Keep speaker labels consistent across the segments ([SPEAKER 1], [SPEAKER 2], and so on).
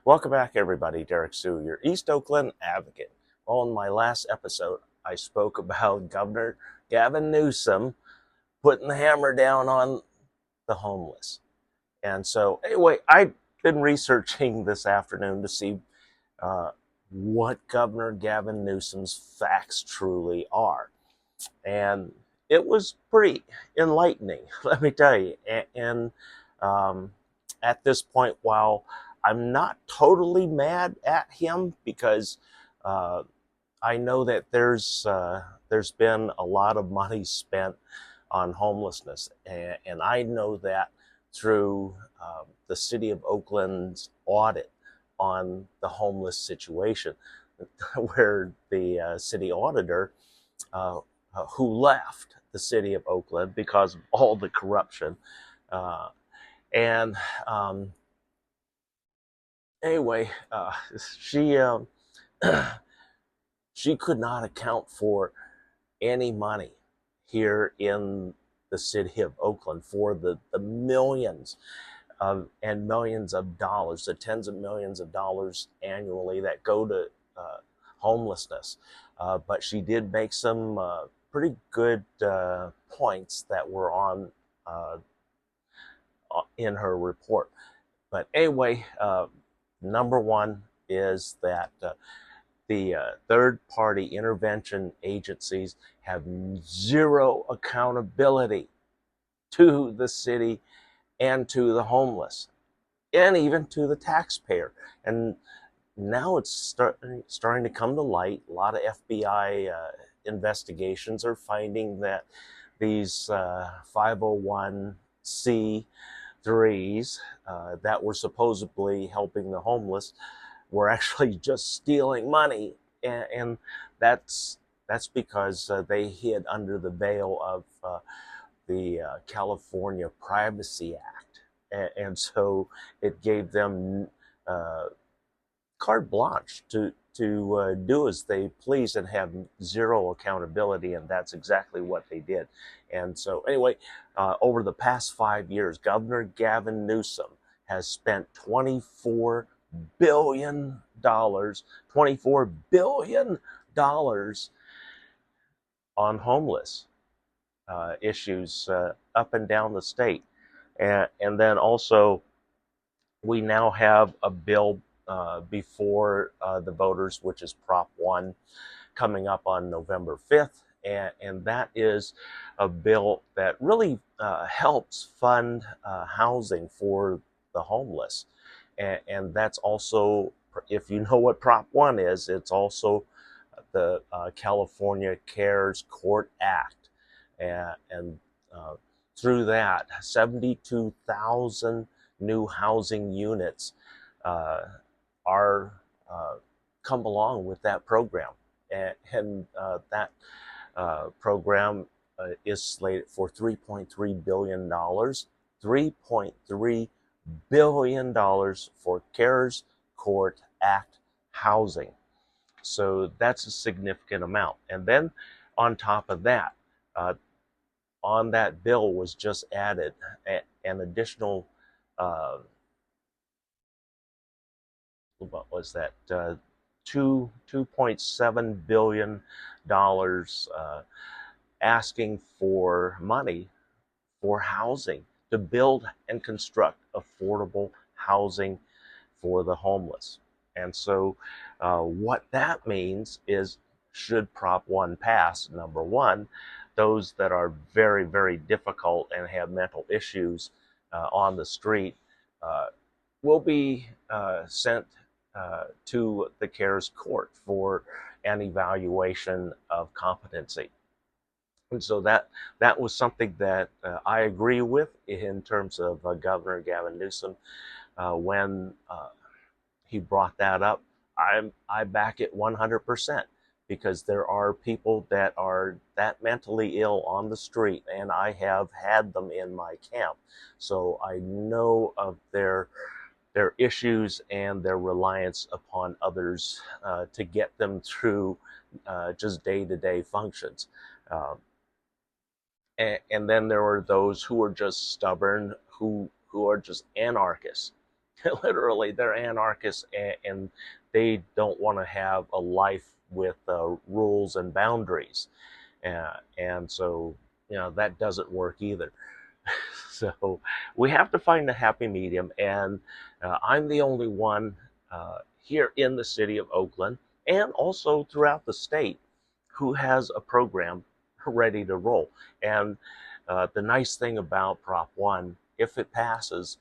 [SPEAKER 1] Welcome back, everybody. Derrick Sue, your East Oakland advocate. Well, in my last episode, I spoke about Governor Gavin Newsom putting the hammer down on the homeless. And so, anyway, I've been researching this afternoon to see uh, what Governor Gavin Newsom's facts truly are. And it was pretty enlightening, let me tell you. And um, at this point, while I'm not totally mad at him because uh, I know that there's been a lot of money spent on homelessness, and I know that through the city of Oakland's audit on the homeless situation, where the city auditor uh, who left the city of Oakland because of all the corruption. Uh, and anyway, she she could not account for any money here in the city of Oakland for the millions and millions of dollars, the tens of millions of dollars annually that go to homelessness. But she did make some pretty good points that were on uh, in her report. But anyway, number one is that the third-party intervention agencies have zero accountability to the city and to the homeless and even to the taxpayer. And now it's starting to come to light. A lot of FBI investigations are finding that these 501c3s that were supposedly helping the homeless were actually just stealing money, and that's because they hid under the veil of the California Privacy Act, and so it gave them uh, carte blanche to do as they please and have zero accountability, and that's exactly what they did. And so, anyway, over the past 5 years, Governor Gavin Newsom has spent $24 billion, $24 billion on homeless issues up and down the state. And then also, we now have a bill before the voters, which is Prop 1, coming up on November 5th. And that is a bill that really helps fund housing for the homeless. And that's also, if you know what Prop 1 is, it's also the California CARES Court Act. And through that, 72,000 new housing units uh, are come along with that program. And that program is slated for $3.3 billion. $3.3 billion for CARES Court Act housing. So that's a significant amount. And then on top of that, uh, on that bill was just added an additional, uh, what was that, $2.7 billion asking for money for housing to build and construct affordable housing for the homeless. And so, what that means is, should Prop 1 pass, number one, those that are very, very difficult and have mental issues on the street uh, will be sent to the CARES court for an evaluation of competency. And so that was something that I agree with in terms of Governor Gavin Newsom when he brought that up. I back it 100% because there are people that are that mentally ill on the street, and I have had them in my camp, so I know of their issues and their reliance upon others to get them through just day-to-day functions. Um, and then there are those who are just stubborn, who are just anarchists. Literally, they're anarchists, and they don't want to have a life with rules and boundaries. And so, that doesn't work either. So we have to find a happy medium, and I'm the only one here in the city of Oakland and also throughout the state who has a program ready to roll. And the nice thing about Prop 1, if it passes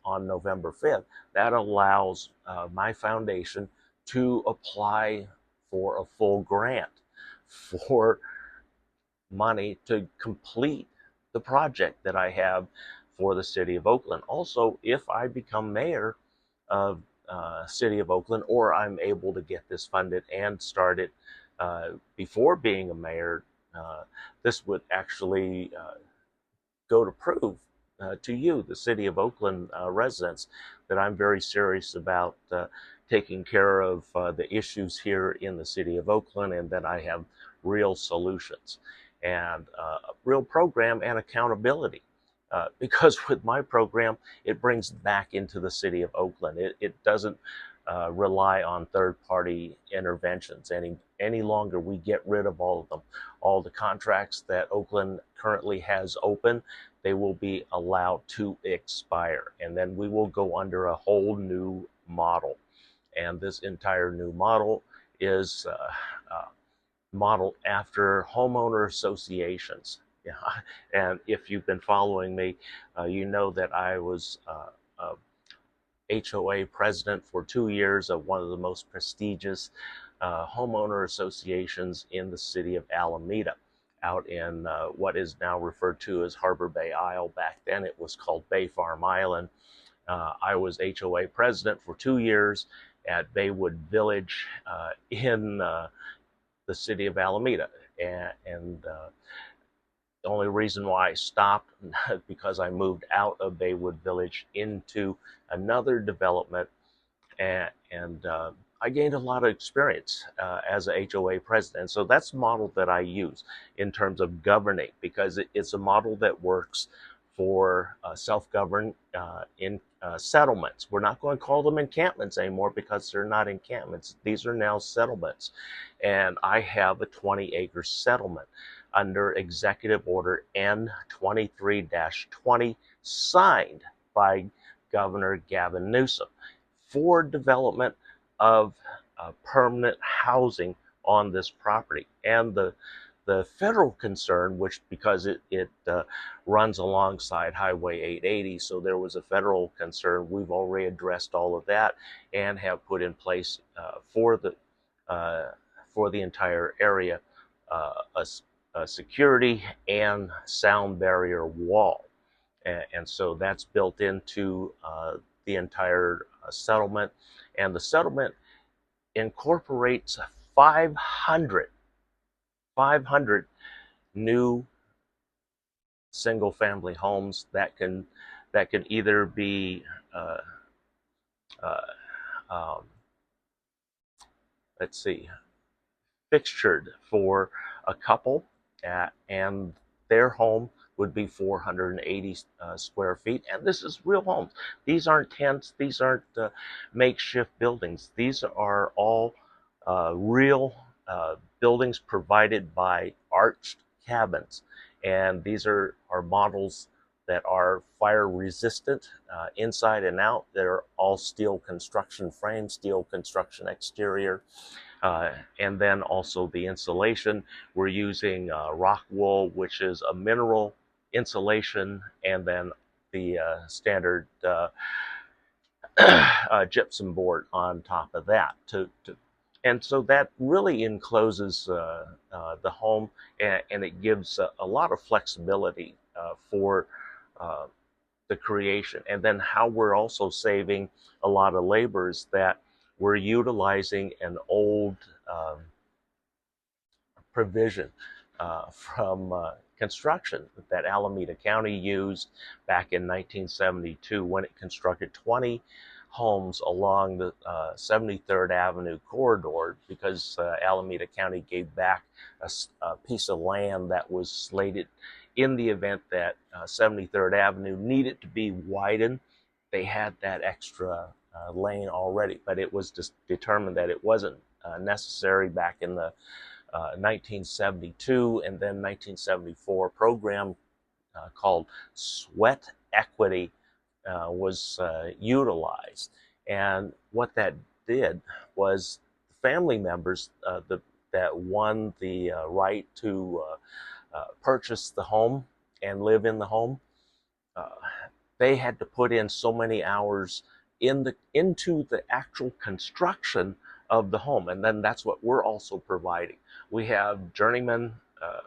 [SPEAKER 1] on November 5th, that allows my foundation to apply for a full grant for money to complete the project that I have for the city of Oakland. Also, if I become mayor of city of Oakland, or I'm able to get this funded and start it before being a mayor, this would actually go to prove to you, the city of Oakland residents, that I'm very serious about taking care of the issues here in the city of Oakland, and that I have real solutions and a real program and accountability. Because with my program, it brings back into the city of Oakland. It doesn't rely on third-party interventions any longer. We get rid of all of them. All the contracts that Oakland currently has open, they will be allowed to expire, and then we will go under a whole new model. And this entire new model is modeled after homeowner associations. Yeah. And if you've been following me, you know that I was HOA president for 2 years of one of the most prestigious homeowner associations in the city of Alameda, out in what is now referred to as Harbor Bay Isle. Back then it was called Bay Farm Island. I was HOA president for 2 years at Baywood Village in the city of Alameda. And the only reason why I stopped because I moved out of Baywood Village into another development, and I gained a lot of experience as a HOA president. So that's the model that I use in terms of governing, because it's a model that works for self-govern in settlements. We're not going to call them encampments anymore, because they're not encampments. These are now settlements. And I have a 20-acre settlement under Executive Order N23-20, signed by Governor Gavin Newsom, for development of permanent housing on this property. And the federal concern, which, because it runs alongside Highway 880, so there was a federal concern. We've already addressed all of that and have put in place for the entire area a security and sound barrier wall. And so that's built into the entire settlement. And the settlement incorporates 500 new single-family homes that can either be let's see, fixtured for a couple, and their home would be 480 square feet. And this is real homes. These aren't tents. These aren't makeshift buildings. These are all real buildings provided by arched cabins. And these are models that are fire resistant inside and out. They're all steel construction frame, steel construction exterior. And then also the insulation. We're using rock wool, which is a mineral insulation, and then the standard gypsum board on top of that. And so that really encloses the home, and it gives a lot of flexibility for the creation. And then how we're also saving a lot of labor is that we're utilizing an old provision from construction that Alameda County used back in 1972 when it constructed 20 homes along the 73rd Avenue corridor, because Alameda County gave back a piece of land that was slated in the event that 73rd Avenue needed to be widened they had that extra lane already, but it was just determined that it wasn't necessary back in the 1972 and then 1974 program called Sweat Equity was utilized. And what that did was family members that won the right to purchase the home and live in the home, uh, they had to put in so many hours into the actual construction of the home, and then that's what we're also providing. We have journeymen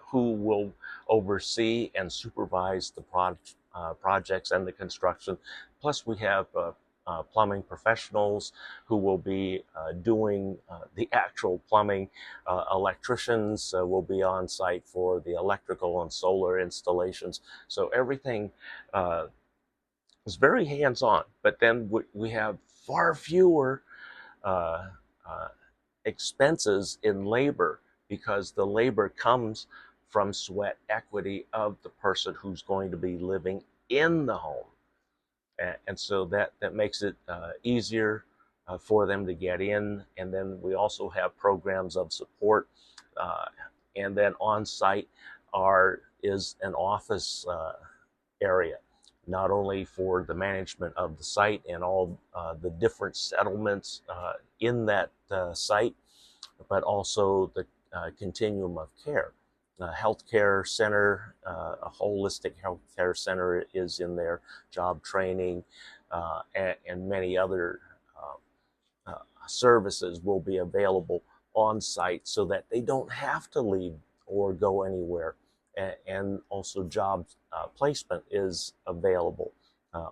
[SPEAKER 1] who will oversee and supervise the projects and the construction. Plus, we have plumbing professionals who will be doing the actual plumbing. Electricians will be on site for the electrical and solar installations. So everything is very hands-on, but then we have far fewer uh, uh, expenses in labor because the labor comes from sweat equity of the person who's going to be living in the home. And so that makes it easier for them to get in. And then we also have programs of support. Uh, and then on site is an office area, not only for the management of the site and all the different settlements in that site, but also the continuum of care. Healthcare center, a holistic healthcare center is in there, job training, and many other services will be available on site so that they don't have to leave or go anywhere. And also job placement is available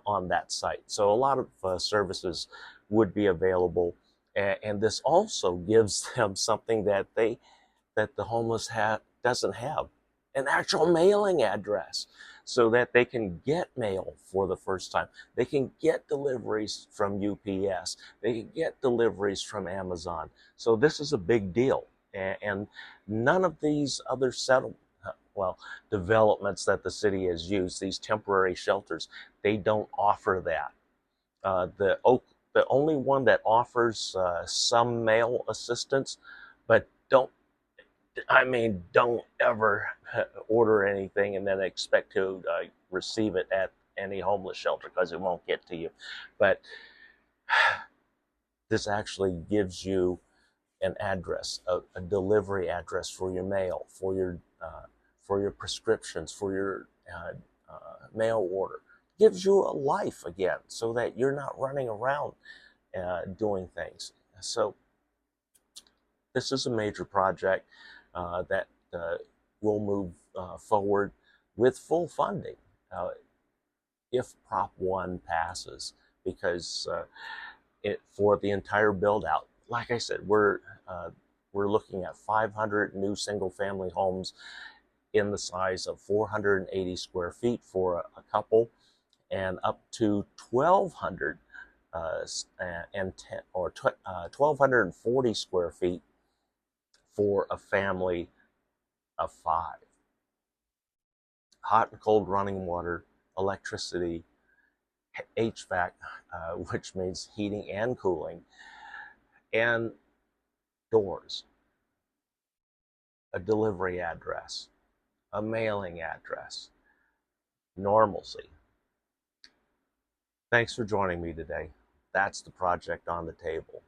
[SPEAKER 1] on that site. So a lot of services would be available. And this also gives them something that the homeless doesn't have, an actual mailing address, so that they can get mail for the first time. They can get deliveries from UPS. They can get deliveries from Amazon. So this is a big deal. And none of these other developments that the city has used, these temporary shelters, they don't offer that. The only one that offers some mail assistance, but don't ever order anything and then expect to receive it at any homeless shelter, because it won't get to you. But this actually gives you an address, a delivery address for your mail, for your prescriptions, for your mail order. Gives you a life again, so that you're not running around doing things. So this is a major project that will move forward with full funding if Prop 1 passes, because for the entire build out, like I said, we're looking at 500 new single family homes in the size of 480 square feet for a couple, and up to 1,200 and 10 or 1,240 square feet for a family of 5. Hot and cold running water, electricity, HVAC, which means heating and cooling, and doors, a delivery address, a mailing address, normalcy. Thanks for joining me today. That's the project on the table.